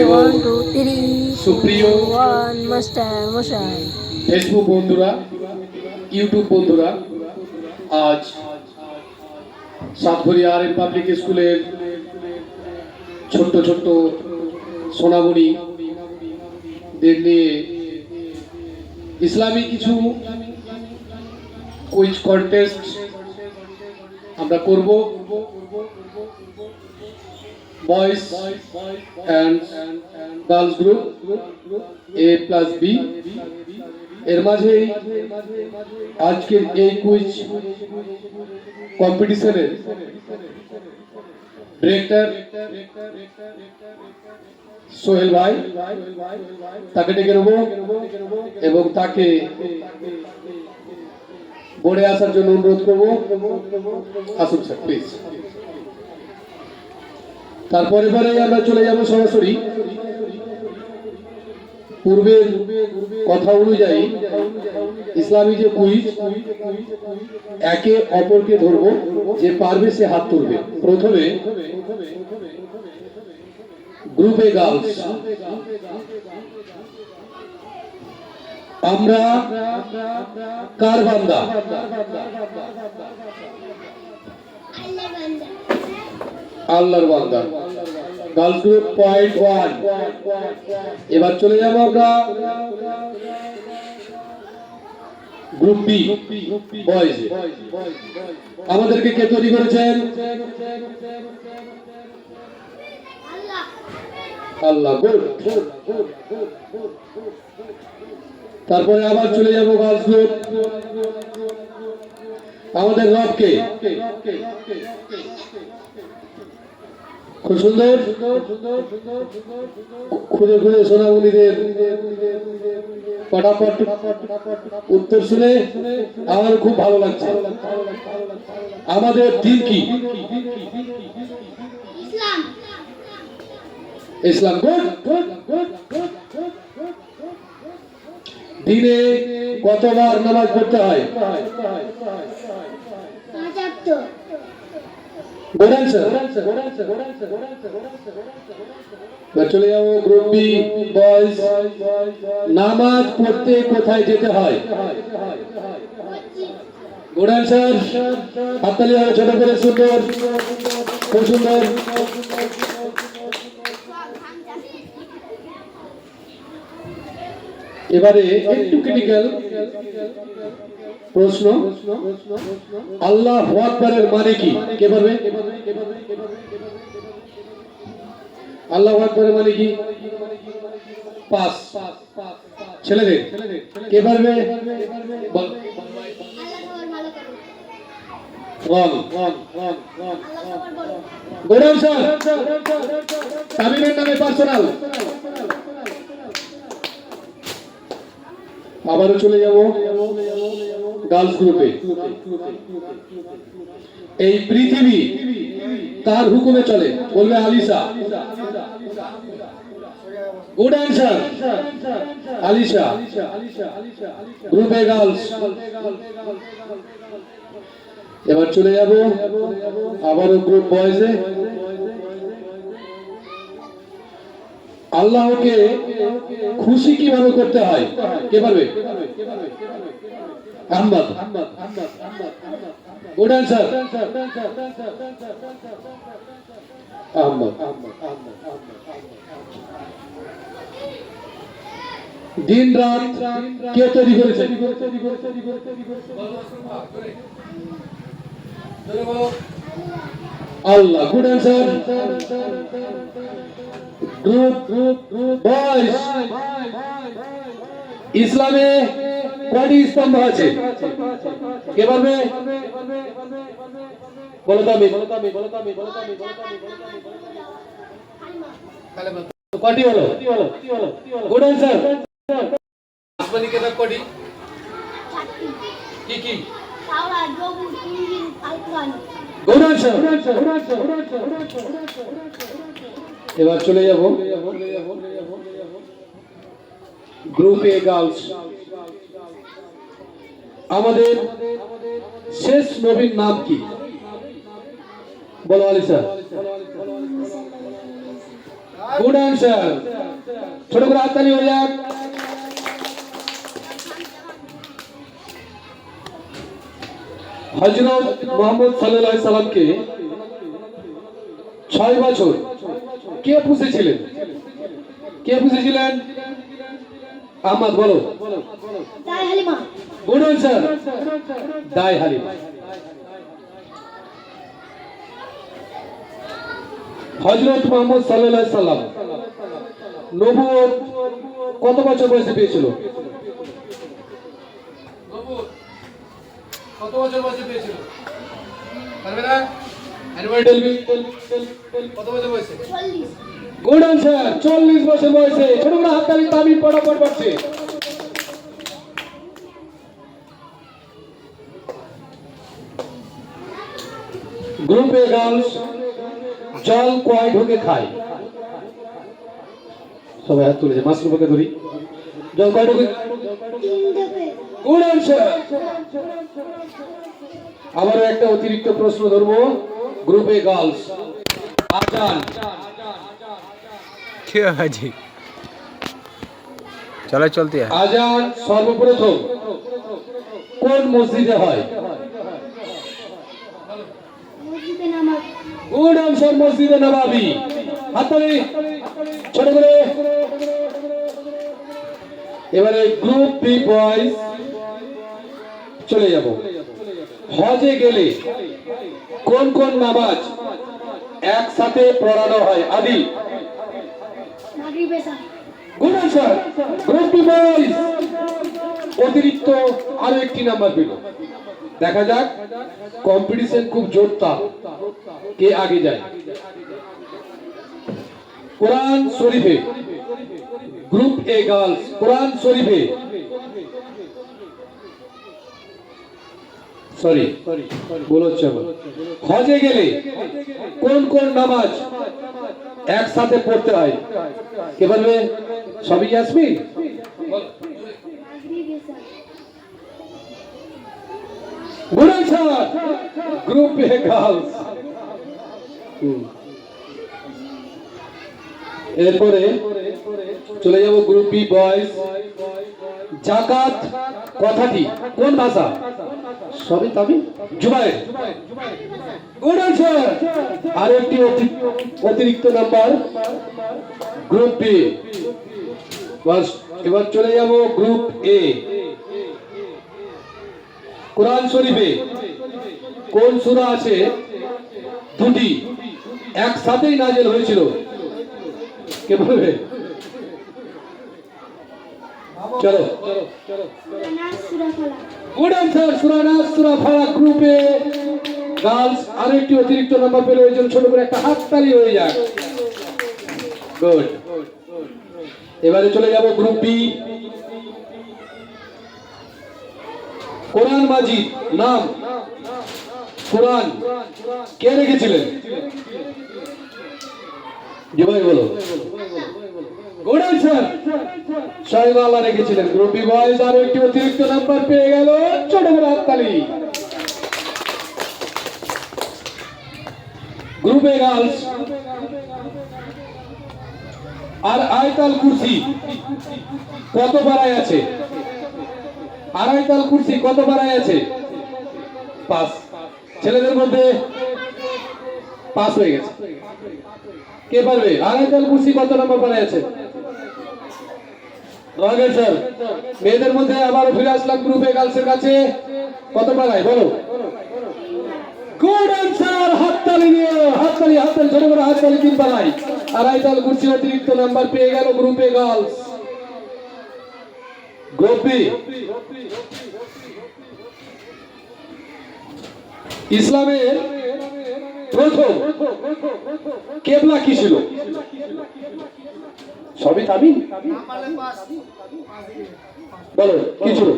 1 2 3 সুপ্রিয় 1 মাস্টার মশাই ফেসবুক বন্ধুরা, ইউটিউব বন্ধুরা, আজ সাতঘরিয়া আর এম পাবলিক স্কুলের ছোট্ট ছোট্ট সোনামণিদের নিয়ে ইসলামী কিছু কুইজ কন্টেস্ট আমরা করব। Boys and girls group A+B এর মাঝেই আজকের এই কুইজ কম্পিটিশনের ডিরেক্টর সোহেল ভাই, তাকে ডেকে নেব এবং তাকে বোর্ডে আসার জন্য অনুরোধ করব। আসুন স্যার, প্লিজ। তারপরে আমরা চলে যাব সরাসরি পূর্বের কথা অনুযায়ী ইসলামী যে কুইজ, একে অপরকে ধরবো, যে পারবে সে হাত তুলবে। প্রথমে গ্রুপে গার্লস, আমরা কার বান্দা? আল্লাহর বান্দা। Girls group point 1। এবার চলে যাব আমরা গ্রুপ বি, বয়েজ। আমাদেরকে কে তৈরি করেছেন? আল্লাহ। গুড। তারপরে আবার চলে যাব গার্লস গ্রুপ। আমাদের রবকে। খুব সুন্দর। খুদে খুদে সোনামণিদের পটাপট উত্তর শুনে আমার খুব ভালো লাগছে। আমাদের দিন কি? ইসলাম। গুড। দিনে কতবার নামাজ পড়তে হয়? চলে যাবো গ্রুপ বি, বয়েজ। নামাজ পড়তে কোথায় যেতে হয়? Good answer. হাততালি হবে ছোট করে। সুন্দর, খুব সুন্দর। এবারে একটু ক্রিটিক্যাল প্রশ্ন। আল্লাহু আকবারের মানে কি? কে পারবে? আল্লাহু আকবারের মানে কি? পাস। ছেলেদের কে পারবে? Good answer. তামিমের নামে পার্সোনাল। আবারও চলে যাব গার্লস গ্রুপে। এই পৃথিবী তার হুকুমে চলে, বলবে আলিশা। Good answer, Alisha. গ্রুপে গার্লস। এবার চলে যাব আবারও গ্রুপ বয়েজে। আল্লাহকে খুশি কিভাবে করতে হয়? কে পারবে? আহমদ। Good answer, Ahmad. দিন রাত কে তৈরি করেছে? Allah. Good answer. Group boys. ইসলামে কয়টি স্তম্ভ আছে? কে পারবে? বলো তুমি। কয়টি হলো? Good answer. আসমানি কিতাব কয়টি? কি কি? Good answer. এবার চলে যাব গ্রুপে গার্লস। আমাদের শেষ নবীর নাম কি? বলো আলিশা। Good answer. ছোট করে হাততালি হয়ে যাক। হযরত মুহাম্মদ সাল্লাল্লাহু আলাইহি সাল্লামকে 6 বছর কে পুষেছিলেন? কে পুষেছিলেন? আহমদ বলো। দাই হালিমা। গুড আনসার, দাই হালিমা। হযরত মুহাম্মদ সাল্লাল্লাহু আলাইহি সাল্লাম নবুয়ত কত বছর বয়সে পেয়েছিল? কত বছর বয়সে পেয়েছিল? পারবে না? এনিবডি টেল মি, কত বছর বয়সে? 40। গুড আনসার, 40 বছর বয়সে। ছোট করে হাততালি তামিল পড়াপড় করছে। গ্রুপে গার্লস জল কয় ঢোকে খায়? সবাই হাত তুলেছে, মাসরুম পক্ষে ধরি। জল কয় ঢোকে? 3 ঢোকে। Good answer. আবারও একটা অতিরিক্ত প্রশ্ন ধরবো। গ্রুপে গার্লস আজান क्या है जी? चलो चलते हैं। আজান সর্বপ্রথম কোন মসজিদে হয়? মসজিদে নামাজ। গুড আনসার, মসজিদে নববী। হাততালি ছোট করে। এবারে গ্রুপ বি বয়েজ চলে যাব। হজে গেলে কোন কোন নামাজ একসাথে পড়ানো হয়? আদি মাগরিব এশা। Good answer, group B boys অতিরিক্ত আরো একটি নাম্বার পেল। দেখা যাক, কম্পিটিশন খুব জোরদার, কে আগে যায়। কোরআন শরীফে গ্রুপ এ গার্লস কোরআন শরীফে সরি বলো চলো হজে গেলে কোন কোন নামাজ একসাথে পড়তে হয়? কে বলবে? সবই আসবি? মাগরিব এশা। Good answer, group A girls. এরপরে চলে যাব গ্রুপ বি বয়েজ। জাকাত কথাটি কোন ভাষা? সবই তামিল। জুবায়ের। Good answer. আর একটি অতিরিক্ত নাম্বার গ্রুপ বি। বাস, এবার চলে যাব গ্রুপ এ। কোরআন শরীফে কোন সূরা আছে দুটি একসাথেই নাযিল হয়েছিল? কে বলবে? চলো। নাস সূরা ফালাক। গুড আনসার, সূরা নাস সূরা ফালাক। গ্রুপে গার্লস আরেকটি অতিরিক্ত নাম্বার পেল, এই জন্য ছোট করে একটা হাততালি হয়ে যাক। গুড। এবারে চলে যাব গ্রুপ বি। কোরআন মাজিদ নাম কোরআন কে রেখেছিলেন? জুবাই বলো। গুড আনসার, স্বয়ং আল্লাহ রেখেছিলেন। গ্রুপ বি বয়েজ আরো একটি অতিরিক্ত নাম্বার পেয়ে গেল, ছোট করে হাততালি। গ্রুপে গার্লস আর আয়াতুল কুরসি কত পারায় আছে? আর আয়াতুল কুরসি কত পারায় আছে? 5। ছেলেদের মধ্যে পাস হয়ে গেছে। কে পারবে? আর আয়াতুল কুরসি কত নম্বর পারায় আছে? রঙের স্যার। মেয়েদের মধ্যে আবার ফিরে আসলাম গ্রুপে গার্লসের কাছে, কত পারায় বলো? গুড আনসার, হাততালি দিয়ে হাততালি হাততালি ছোট করে হাততালি 3 পারায়। আর আয়াতুল কুরসি অতিরিক্ত নাম্বার পেয়ে গেল গ্রুপে গার্লস। Group B. ইসলামের প্রথম কেবলা কি ছিল? সবই তামিল। বলো কি ছিল?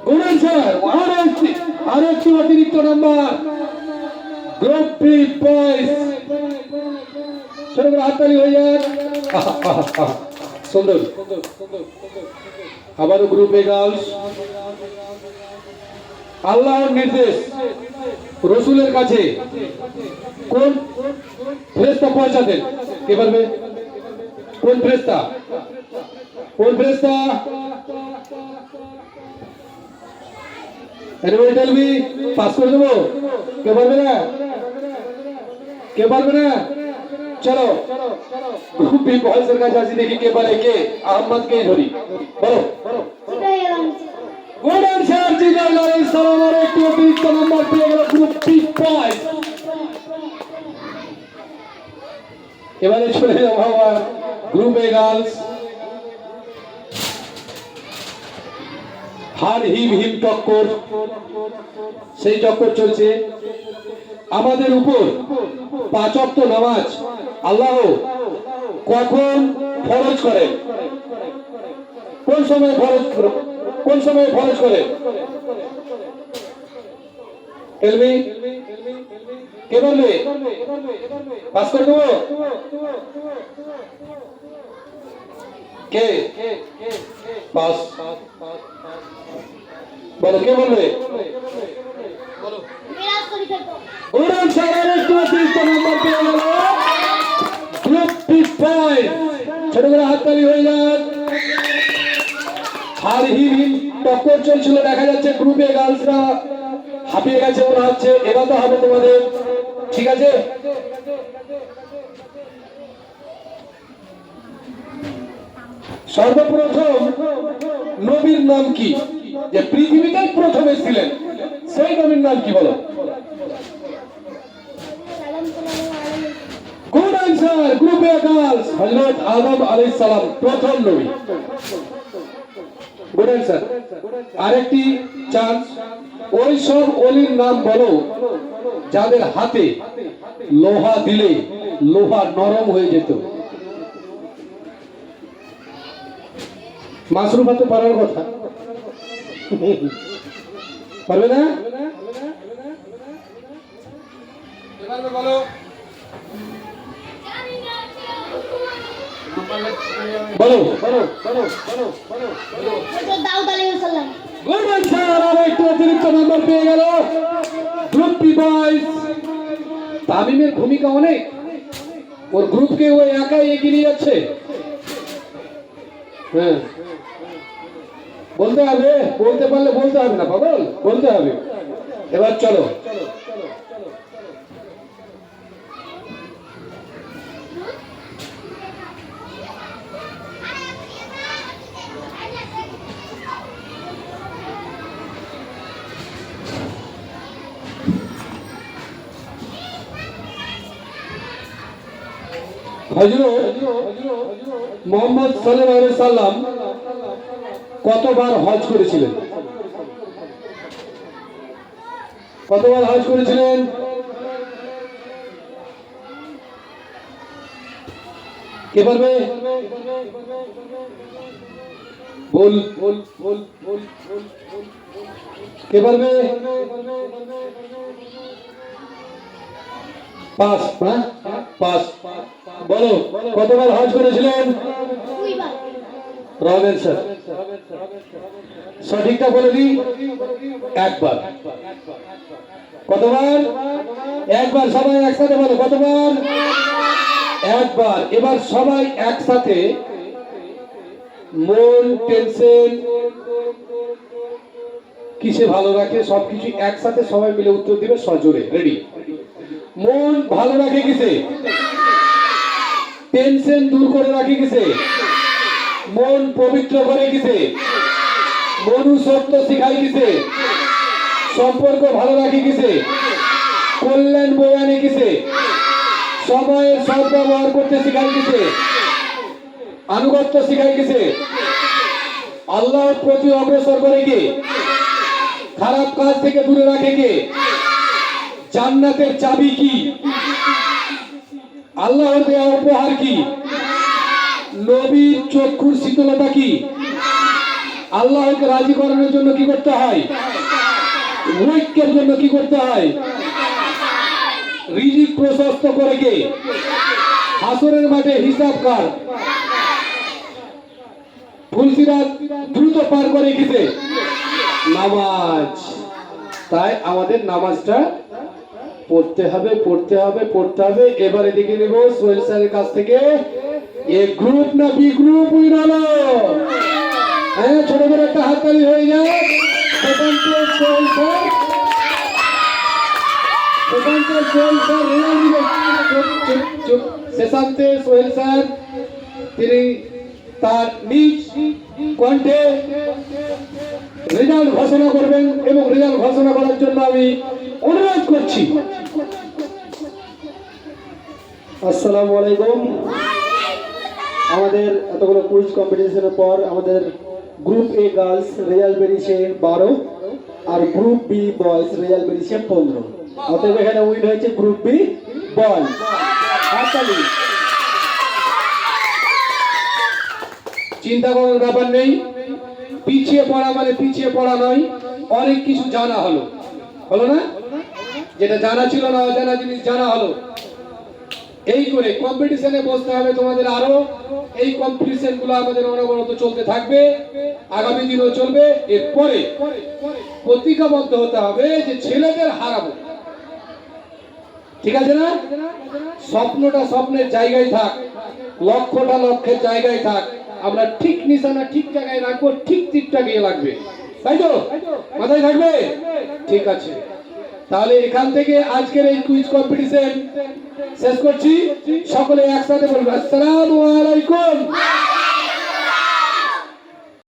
Good answer. আর একটি অতিরিক্ত নাম্বার গ্রুপ বি বয়েজ। ছোট করে হাততালি হয়ে যাক। সুন্দর। আবারও গ্রুপে গার্লস। আল্লাহর নির্দেশ রসুলের কাছে কোন ফেরেশতা পৌঁছাতেন? কে বলবে? কোন ফেরেশতা? কোন ফেরেশতা? Anybody tell me? পাস করে দেবো? কে পারবে না? কে পারবে না? চলো গ্রুপ বি বয়েজের কাছে আসি, দেখি কে পারে। কে? আহমদকেই ধরি। বলো। জিব্রাইল আলাইহিস গুড অ্যানসার, জিব্রাইল আলাইহিস সালামের একটি অতিরিক্ত নাম্বার পেয়ে গেল গ্রুপ বি বয়েজ। এবারে চলে যাবো আমার গ্রুপ এ গার্লস। হার হিম হিম টক্কর, সেই টক্কর চলছে। আমাদের উপর 5 ওয়াক্ত নামাজ আল্লাহ কখন ফরজ করেন? কোন সময় ফরজ, কোন সময় ফরজ করেন? টেলমি, কে বলবে? পাস করে দেবো? কে পাস? বলো, কে বলবে? মিরাজ শরীফের তো উড়ান সাগরের একটু অতিরিক্ত নাম্বার পেয়ে গেল গ্রুপ বি বয়েজ। ছোট করে হাততালি হয়ে যাক। হার হিম হিম টক্কর চলছিল, দেখা যাচ্ছে গ্রুপে গার্লসরা হাঁপিয়ে গেছে মনে হচ্ছে। এবার তো হবে তোমাদের, ঠিক আছে? সর্বপ্রথম নবীর নাম কি, যে পৃথিবীতে প্রথম এসেছিলেন, সেই নবীর নাম কি বলো? সালাম সাল্লাল্লাহু আলাইহি গুড অ্যানসার, গ্রুপে গার্লস হযরত আদম আলাইহিস সালাম প্রথম নবী। Good answer. আরেকটি চান্স, ওই সব ওলির নাম বলো যাদের হাতে লোহা দিলে লোহা নরম হয়ে যেত। মাশরুফা তো পারার কথা, পারবে না? এবারে বলো। বলো বলো বলো বলো বলো বলো। হযরত দাউদ আলাইহিস সালাম। গুড অ্যানসার, আর একটু অতিরিক্ত নাম্বার পেয়ে গেল গ্রুপ বি বয়েজ। তামিমের ভূমিকা অনেক, ওর গ্রুপকে ও একাই এগিয়ে নিয়ে যাচ্ছে। হ্যাঁ, বলতে হবে, বলতে পারলে বলতে হবে না পাগল, বলতে হবে। এবার চলো, হযরত মুহাম্মদ সাল্লাল্লাহু আলাইহি সাল্লাম কতবার হজ করেছিলেন? কতবার হজ করেছিলেন? কে পারবে? বল বল বল বল বল, কে পারবে? পাস, হ্যাঁ পাস। বলো, কতবার হজ করেছিলেন? 2 বার। Wrong answer. সঠিকটা বলে দিই, একবার। কতবার? একবার। সবাই একসাথে বলো, কতবার? একবার। এবার সবাই একসাথে মন, টেনশন কিসে ভালো রাখে সবকিছু একসাথে সবাই মিলে উত্তর দিবে সজোরে। রেডি? মন ভালো রাখে কিসে? টেনশন দূর করে রাখে কিসে? মন পবিত্র করে কিসে? মনুষ্যত্ব শিখায় কিসে? সম্পর্ক ভালো রাখে কিসে? কল্যাণ বয়ে আনে কিসে? সময়ের সদ্ব্যবহার করতে শিখায় কিসে? আনুগত্য শিখায় কিসে? আল্লাহর প্রতি অগ্রসর করে কে? খারাপ কাজ থেকে দূরে রাখে কে? জান্নাতের চাবি কি? আল্লাহর দেওয়া উপহার কি? নবীর চক্ষুর শীতলতা কি? আল্লাহকে রাজি করানোর জন্য কি করতে হয়? ঐক্যের জন্য কি করতে হয়? রিজিক প্রশস্ত করে কে? হাসরের মাঠে হিসাব কার? ফুলসিরাত দ্রুত পার করে কিসে? নামাজ। তাই আমাদের নামাজটা পড়তে হবে, পড়তে হবে, পড়তে হবে। এবারে দেখে নেব সোহেল স্যারের কাছ থেকে এ গ্রুপ না বি গ্রুপ উইন হলো? হ্যাঁ, ছোট করে একটা হাততালি হয়ে যায়। প্রশান্ত সোহেল স্যার, প্রশান্ত সোহেল স্যার রেজাল্ট দিবেন। প্রশান্ত সোহেল স্যার তিনি তার নিজ কণ্ঠে রেজাল্ট ঘোষণা করবেন এবং রেজাল্ট ঘোষণা করার জন্য আমি অনুরোধ করছি। আসসালামু আলাইকুম। আমাদের এতগুলো কুইজ কম্পিটিশনের পর আমাদের গ্রুপ এ গার্লস রেজাল্ট বেরিয়েছে 12 আর গ্রুপ বি বয়েজ রেজাল্ট বেরিয়েছে 15। অতএব এখানে উইন হয়েছে গ্রুপ বি বয়েজ। হাততালি। চিন্তা করার ব্যাপার নেই, পিছিয়ে পড়া মানে পিছিয়ে পড়া নয়, অনেক কিছু জানা হলো, হলো না? যেটা জানা ছিল না, অজানা জিনিস জানা হলো। এই করে কম্পিটিশনে বসতে হবে তোমাদের আরো। এই কম্পিটিশন গুলো আমাদের অনবরত চলতে থাকবে, আগামী দিনেও চলবে। এরপরে প্রতিজ্ঞাবদ্ধ হতে হবে যে ছেলেদের হারাবো, ঠিক আছে না? স্বপ্নটা স্বপ্নের জায়গায় থাক, লক্ষ্যটা লক্ষ্যের জায়গায় থাক। আমরা ঠিক নিশানা ঠিক জায়গায় রাখবো, ঠিক তীরটা গিয়ে লাগবে, তাই তো? মাথায় থাকবে? ঠিক আছে, তাহলে এখান থেকে আজকের এই কুইজ কম্পিটিশন শেষ করছি। সকলে একসাথে বলবো আসসালামু আলাইকুম।